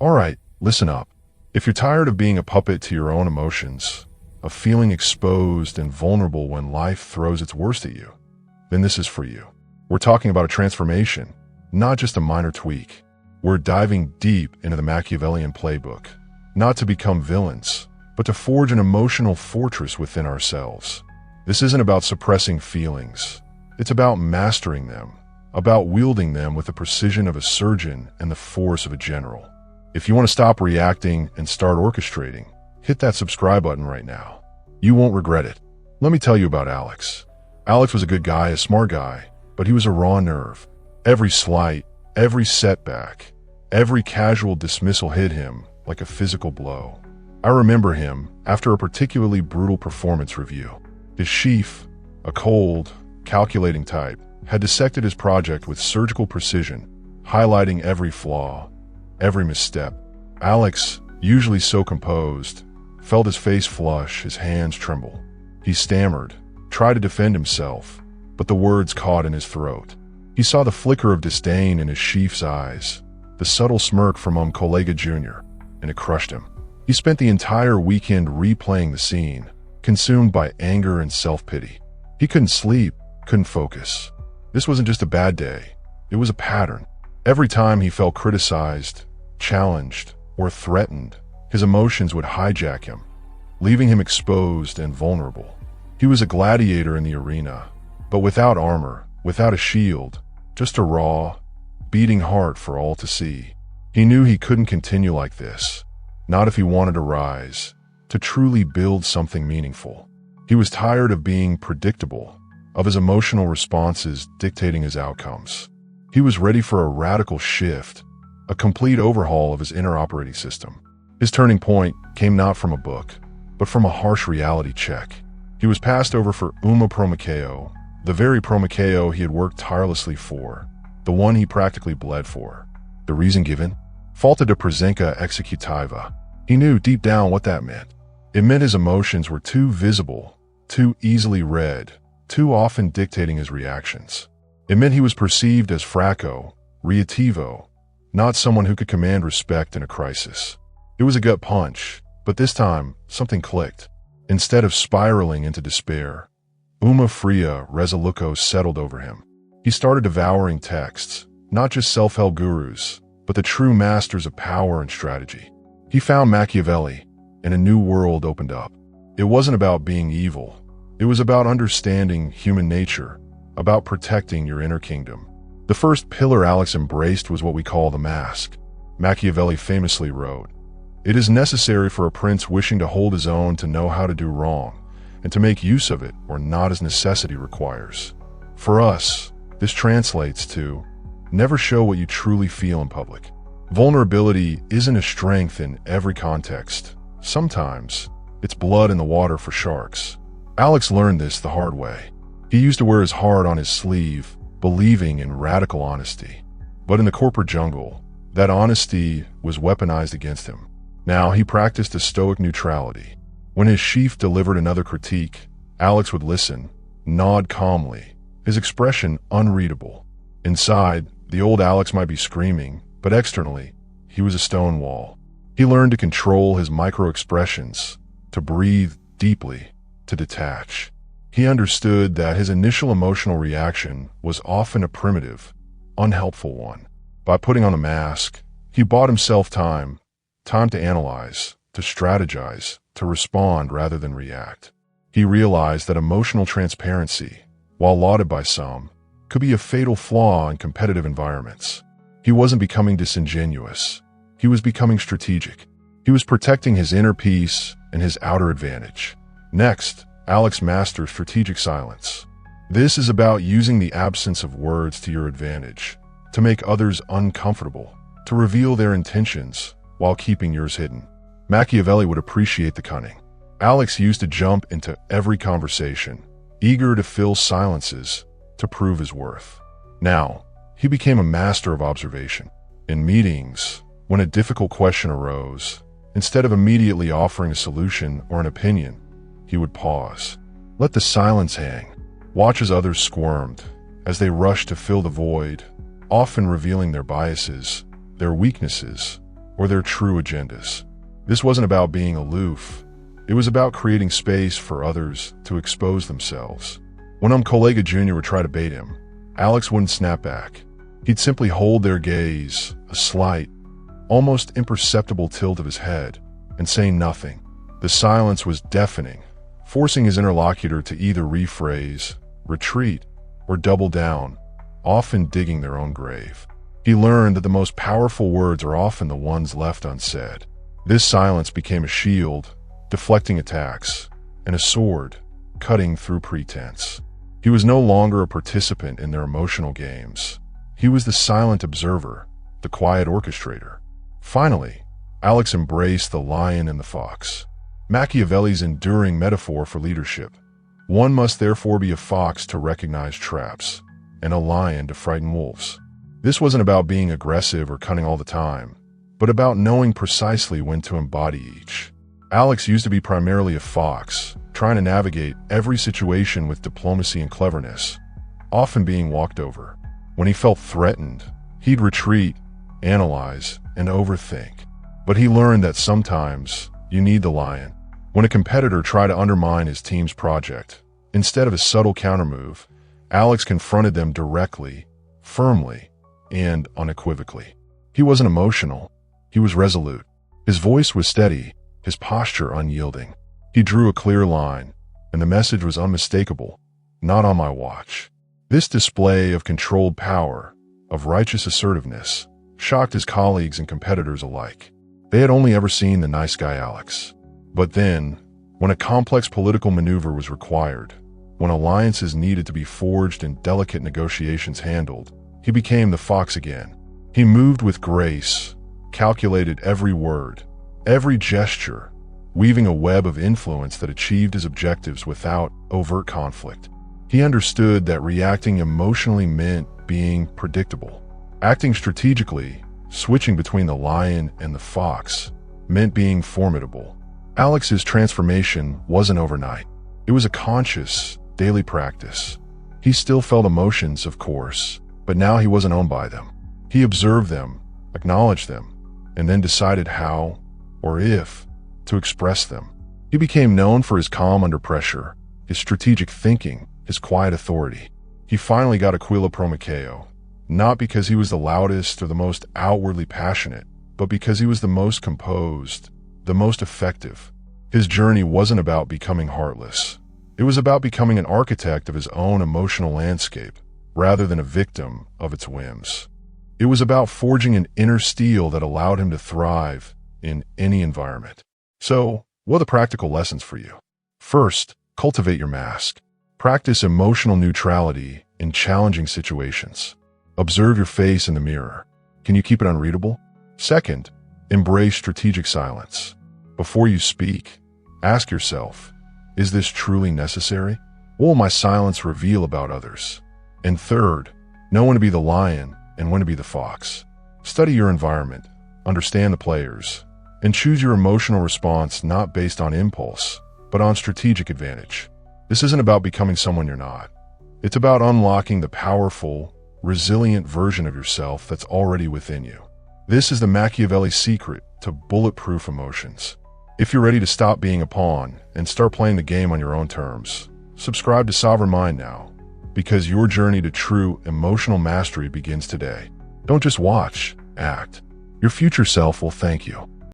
Alright, listen up. If you're tired of being a puppet to your own emotions, of feeling exposed and vulnerable when life throws its worst at you, then this is for you. We're talking about a transformation, not just a minor tweak. We're diving deep into the Machiavellian playbook, not to become villains, but to forge an emotional fortress within ourselves. This isn't about suppressing feelings. It's about mastering them, about wielding them with the precision of a surgeon and the force of a general. If you want to stop reacting and start orchestrating, hit that subscribe button right now. You won't regret it. Let me tell you about Alex. Alex was a good guy, a smart guy, but he was a raw nerve. Every slight, every setback, every casual dismissal hit him like a physical blow. I remember him after a particularly brutal performance review. His chief, a cold, calculating type, had dissected his project with surgical precision, highlighting every flaw, every misstep. Alex, usually so composed, felt his face flush, his hands tremble. He stammered, tried to defend himself, but the words caught in his throat. He saw the flicker of disdain in his chief's eyes, the subtle smirk from Collega Jr., and it crushed him. He spent the entire weekend replaying the scene, consumed by anger and self-pity. He couldn't sleep, couldn't focus. This wasn't just a bad day, it was a pattern. Every time he felt criticized, challenged, or threatened, his emotions would hijack him, leaving him exposed and vulnerable. He was a gladiator in the arena, but without armor, without a shield, just a raw, beating heart for all to see. He knew he couldn't continue like this, not if he wanted to rise, to truly build something meaningful. He was tired of being predictable, of his emotional responses dictating his outcomes. He was ready for a radical shift, a complete overhaul of his inner operating system. His turning point came not from a book, but from a harsh reality check. He was passed over for Promacheo, the very Promacheo he had worked tirelessly for, the one he practically bled for. The reason given? Falta de presenza executiva. He knew deep down what that meant. It meant his emotions were too visible, too easily read, too often dictating his reactions. It meant he was perceived as fracco, reattivo, not someone who could command respect in a crisis. It was a gut punch, but this time, something clicked. Instead of spiraling into despair, Uma fria resoluco settled over him. He started devouring texts, not just self-help gurus, but the true masters of power and strategy. He found Machiavelli, and a new world opened up. It wasn't about being evil. It was about understanding human nature, about protecting your inner kingdom. The first pillar Alex embraced was what we call the mask. Machiavelli famously wrote, "It is necessary for a prince wishing to hold his own to know how to do wrong, and to make use of it or not as necessity requires." For us, this translates to, never show what you truly feel in public. Vulnerability isn't a strength in every context. Sometimes, it's blood in the water for sharks. Alex learned this the hard way. He used to wear his heart on his sleeve, believing in radical honesty. But in the corporate jungle, that honesty was weaponized against him. Now he practiced a stoic neutrality. When his chief delivered another critique, Alex would listen, nod calmly, his expression unreadable. Inside, the old Alex might be screaming, but externally, he was a stone wall. He learned to control his micro-expressions, to breathe deeply, to detach. He understood that his initial emotional reaction was often a primitive, unhelpful one. By putting on a mask, he bought himself time to analyze, to strategize, to respond rather than react. He realized that emotional transparency, while lauded by some, could be a fatal flaw in competitive environments. He wasn't becoming disingenuous. He was becoming strategic. He was protecting his inner peace and his outer advantage. Next, Alex mastered strategic silence. This is about using the absence of words to your advantage, to make others uncomfortable, to reveal their intentions while keeping yours hidden. Machiavelli would appreciate the cunning. Alex used to jump into every conversation, eager to fill silences, to prove his worth. Now, he became a master of observation. In meetings, when a difficult question arose, instead of immediately offering a solution or an opinion, he would pause. Let the silence hang. Watch as others squirmed, as they rushed to fill the void, often revealing their biases, their weaknesses, or their true agendas. This wasn't about being aloof. It was about creating space for others to expose themselves. When Collega Jr. would try to bait him, Alex wouldn't snap back. He'd simply hold their gaze, a slight, almost imperceptible tilt of his head, and say nothing. The silence was deafening, forcing his interlocutor to either rephrase, retreat, or double down, often digging their own grave. He learned that the most powerful words are often the ones left unsaid. This silence became a shield, deflecting attacks, and a sword, cutting through pretense. He was no longer a participant in their emotional games. He was the silent observer, the quiet orchestrator. Finally, Alex embraced the lion and the fox, Machiavelli's enduring metaphor for leadership. One must therefore be a fox to recognize traps, and a lion to frighten wolves. This wasn't about being aggressive or cunning all the time, but about knowing precisely when to embody each. Alex used to be primarily a fox, trying to navigate every situation with diplomacy and cleverness, often being walked over. When he felt threatened, he'd retreat, analyze, and overthink. But he learned that sometimes you need the lion. When a competitor tried to undermine his team's project, instead of a subtle countermove, Alex confronted them directly, firmly, and unequivocally. He wasn't emotional. He was resolute. His voice was steady, his posture unyielding. He drew a clear line, and the message was unmistakable: not on my watch. This display of controlled power, of righteous assertiveness, shocked his colleagues and competitors alike. They had only ever seen the nice guy Alex. But then, when a complex political maneuver was required, when alliances needed to be forged and delicate negotiations handled, he became the fox again. He moved with grace, calculated every word, every gesture, weaving a web of influence that achieved his objectives without overt conflict. He understood that reacting emotionally meant being predictable. Acting strategically, switching between the lion and the fox, meant being formidable. Alex's transformation wasn't overnight. It was a conscious, daily practice. He still felt emotions, of course, but now he wasn't owned by them. He observed them, acknowledged them, and then decided how, or if, to express them. He became known for his calm under pressure, his strategic thinking, his quiet authority. He finally got Aquila Promacheo, not because he was the loudest or the most outwardly passionate, but because he was the most composed, the most effective. His journey wasn't about becoming heartless. It was about becoming an architect of his own emotional landscape, rather than a victim of its whims. It was about forging an inner steel that allowed him to thrive in any environment. So, what are the practical lessons for you? First, cultivate your mask. Practice emotional neutrality in challenging situations. Observe your face in the mirror. Can you keep it unreadable? Second, embrace strategic silence. Before you speak, ask yourself, is this truly necessary? What will my silence reveal about others? And third, know when to be the lion and when to be the fox. Study your environment, understand the players, and choose your emotional response not based on impulse, but on strategic advantage. This isn't about becoming someone you're not. It's about unlocking the powerful, resilient version of yourself that's already within you. This is the Machiavelli secret to bulletproof emotions. If you're ready to stop being a pawn and start playing the game on your own terms, subscribe to Sovereign Mind now, because your journey to true emotional mastery begins today. Don't just watch, act. Your future self will thank you.